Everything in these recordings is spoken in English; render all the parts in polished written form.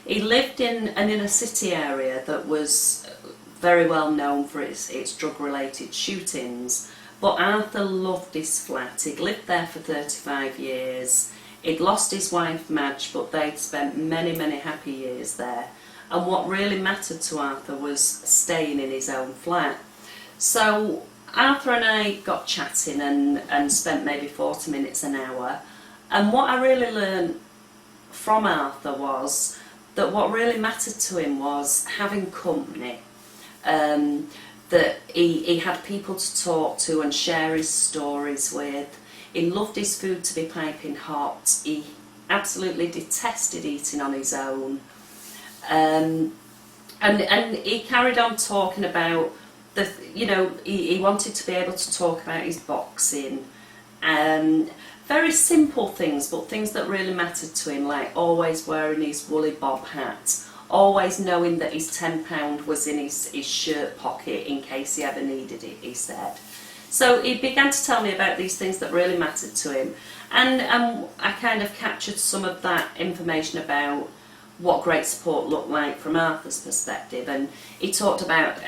He lived in an inner city area that was very well known for its drug-related shootings, but Arthur loved his flat. He'd lived there for 35 years. He'd lost his wife Madge, but they'd spent many, many happy years there. And what really mattered to Arthur was staying in his own flat. So Arthur and I got chatting and spent maybe 40 minutes, an hour. And what I really learned from Arthur was that what really mattered to him was having company. That he had people to talk to and share his stories with. He loved his food to be piping hot. He absolutely detested eating on his own. And he carried on talking about he wanted to be able to talk about his boxing. Very simple things, but things that really mattered to him, like always wearing his woolly bob hat, always knowing that his £10 was in his shirt pocket in case he ever needed it, he said. So he began to tell me about these things that really mattered to him, and I kind of captured some of that information about what great support looked like from Arthur's perspective. And he talked about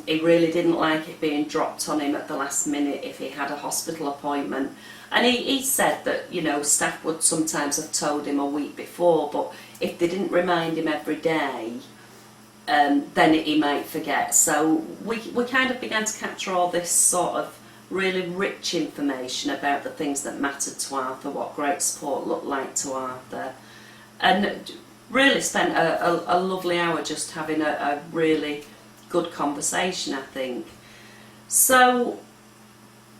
he really didn't like it being dropped on him at the last minute if he had a hospital appointment. And he said that, staff would sometimes have told him a week before, but if they didn't remind him every day, then he might forget. So we kind of began to capture all this sort of really rich information about the things that mattered to Arthur, what great support looked like to Arthur, and really spent a lovely hour just having a really good conversation, I think. So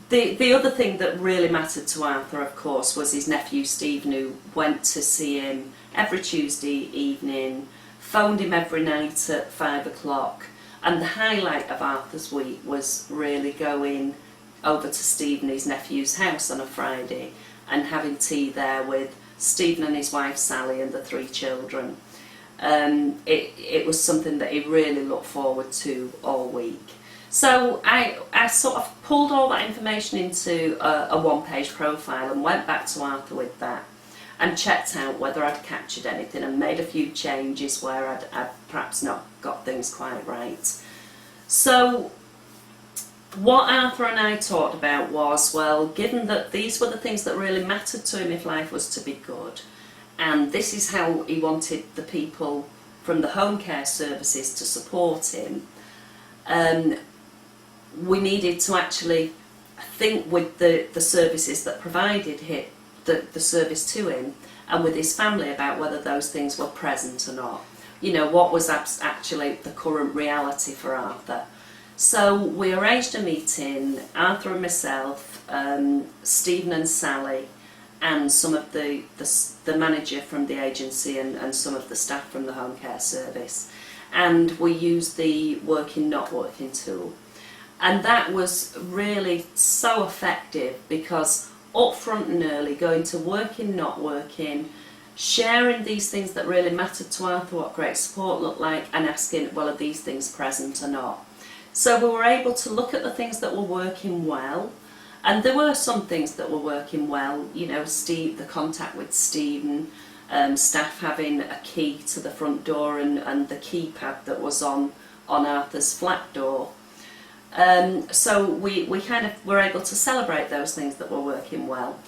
the other thing that really mattered to Arthur, of course, was his nephew Stephen, who went to see him every Tuesday evening, phoned him every night at 5 o'clock, and the highlight of Arthur's week was really going over to Stephen, his nephew's house on a Friday, and having tea there with Stephen and his wife Sally and the 3 children. It was something that he really looked forward to all week. So I sort of pulled all that information into a one-page profile and went back to Arthur with that and checked out whether I'd captured anything and made a few changes where I'd perhaps not got things quite right. So what Arthur and I talked about was, well, given that these were the things that really mattered to him if life was to be good, and this is how he wanted the people from the home care services to support him, we needed to actually think with the services that provided the service to him and with his family about whether those things were present or not. What was actually the current reality for Arthur. So we arranged a meeting, Arthur and myself, Stephen and Sally, and some of the manager from the agency and some of the staff from the home care service. And we used the working not working tool. And that was really so effective because up front and early, going to working not working, sharing these things that really mattered to Arthur, what great support looked like, and asking, well, are these things present or not? So we were able to look at the things that were working well, and there were some things that were working well. The contact with Stephen, staff having a key to the front door and the keypad that was on Arthur's flat door. So we kind of were able to celebrate those things that were working well.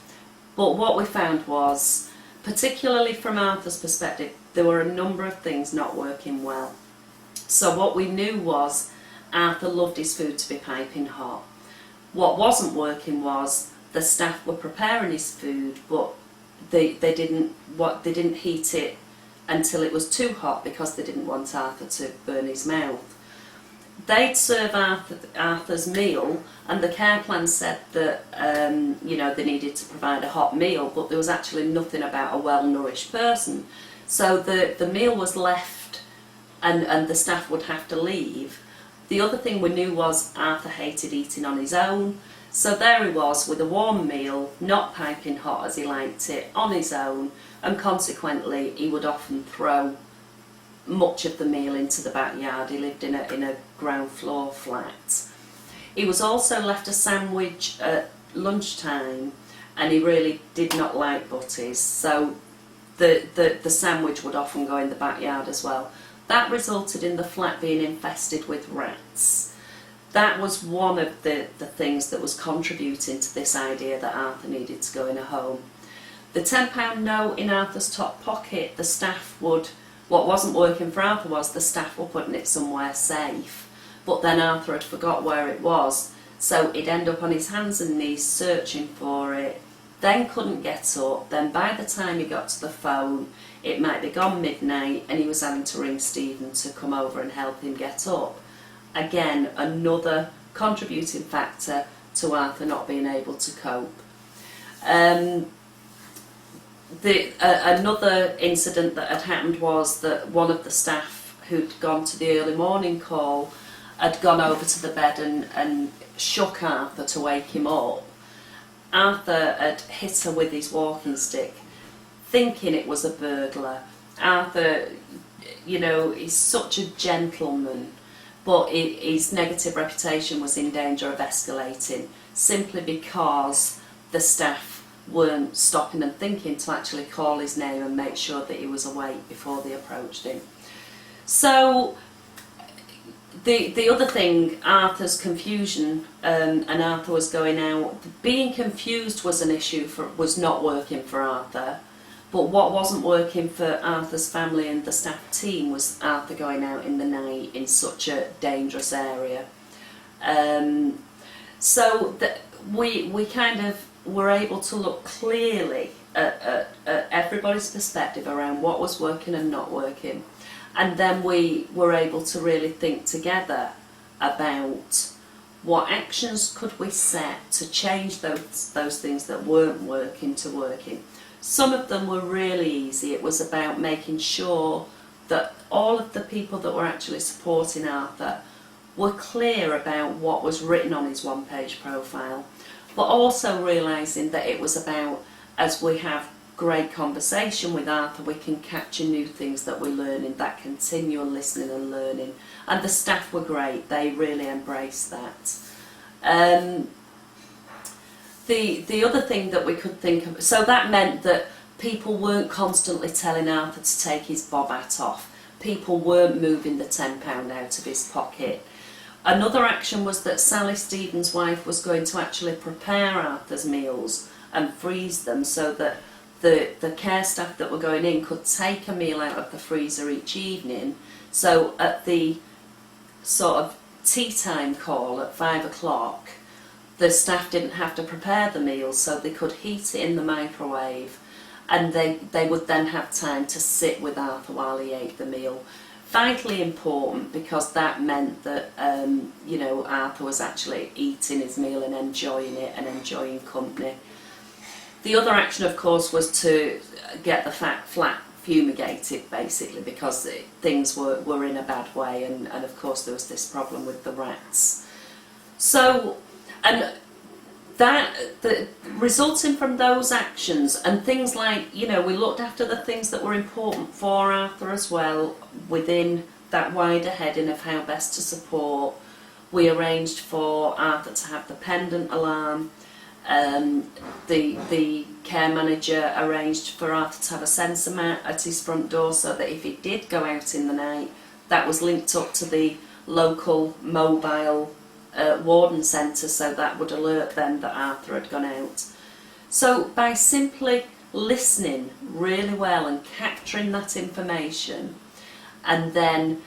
But what we found was, particularly from Arthur's perspective, there were a number of things not working well. So what we knew was Arthur loved his food to be piping hot. What wasn't working was the staff were preparing his food, but they didn't heat it until it was too hot because they didn't want Arthur to burn his mouth. They'd serve Arthur's meal, and the care plan said that they needed to provide a hot meal, but there was actually nothing about a well-nourished person. So the meal was left, and the staff would have to leave. The other thing we knew was Arthur hated eating on his own, so there he was with a warm meal, not piping hot as he liked it, on his own, and consequently he would often throw much of the meal into the backyard. He lived in a ground floor flat. He was also left a sandwich at lunchtime, and he really did not like butties, so the sandwich would often go in the backyard as well. That resulted in the flat being infested with rats. That was one of the things that was contributing to this idea that Arthur needed to go in a home. The £10 note in Arthur's top pocket, the staff would, what wasn't working for Arthur was the staff were putting it somewhere safe, but then Arthur had forgot where it was, so he'd end up on his hands and knees searching for it, then couldn't get up, then by the time he got to the phone it might be gone midnight and he was having to ring Stephen to come over and help him get up. Again, another contributing factor to Arthur not being able to cope. Another incident that had happened was that one of the staff who'd gone to the early morning call had gone over to the bed and shook Arthur to wake him up. Arthur had hit her with his walking stick, thinking it was a burglar. Arthur, you know, is such a gentleman, but his negative reputation was in danger of escalating simply because the staff weren't stopping and thinking to actually call his name and make sure that he was awake before they approached him. So the other thing, Arthur's confusion, and Arthur was going out. Being confused was an issue, was not working for Arthur. But what wasn't working for Arthur's family and the staff team was Arthur going out in the night in such a dangerous area. So we kind of were able to look clearly at everybody's perspective around what was working and not working. And then we were able to really think together about what actions could we set to change those things that weren't working to working. Some of them were really easy. It was about making sure that all of the people that were actually supporting Arthur were clear about what was written on his one-page profile, but also realising that it was about, as we have great conversation with Arthur, we can capture new things that we're learning, that continual listening and learning. And the staff were great, they really embraced that. The other thing that we could think of, so that meant that people weren't constantly telling Arthur to take his bob hat off. People weren't moving the £10 out of his pocket. Another action was that Sally, Stephen's wife, was going to actually prepare Arthur's meals and freeze them so that the care staff that were going in could take a meal out of the freezer each evening. So at the sort of tea time call at 5 o'clock, the staff didn't have to prepare the meals, so they could heat it in the microwave, and they would then have time to sit with Arthur while he ate the meal. Vitally important, because that meant that you know, Arthur was actually eating his meal and enjoying it and enjoying company. The other action, of course, was to get the flat fumigated, basically, because things were in a bad way, and of course there was this problem with the rats. So, and resulting from those actions and things like, you know, we looked after the things that were important for Arthur as well within that wider heading of how best to support. We arranged for Arthur to have the pendant alarm. The care manager arranged for Arthur to have a sensor mat at his front door so that if he did go out in the night, that was linked up to the local mobile warden centre, so that would alert them that Arthur had gone out. So by simply listening really well and capturing that information, and then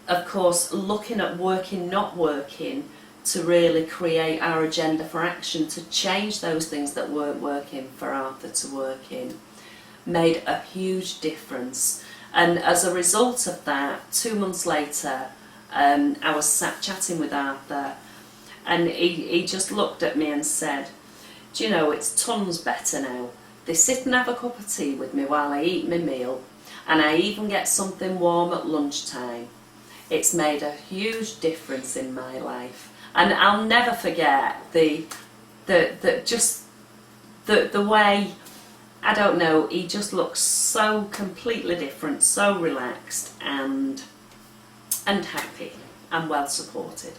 of course looking at working, not working, to really create our agenda for action to change those things that weren't working for Arthur to work in, made a huge difference. And as a result of that, 2 months later, I was sat chatting with Arthur, and he just looked at me and said, "Do you know, it's tons better now. They sit and have a cup of tea with me while I eat my meal, and I even get something warm at lunchtime. It's made a huge difference in my life." And I'll never forget the way, I don't know, he just looks so completely different, so relaxed and happy and well supported.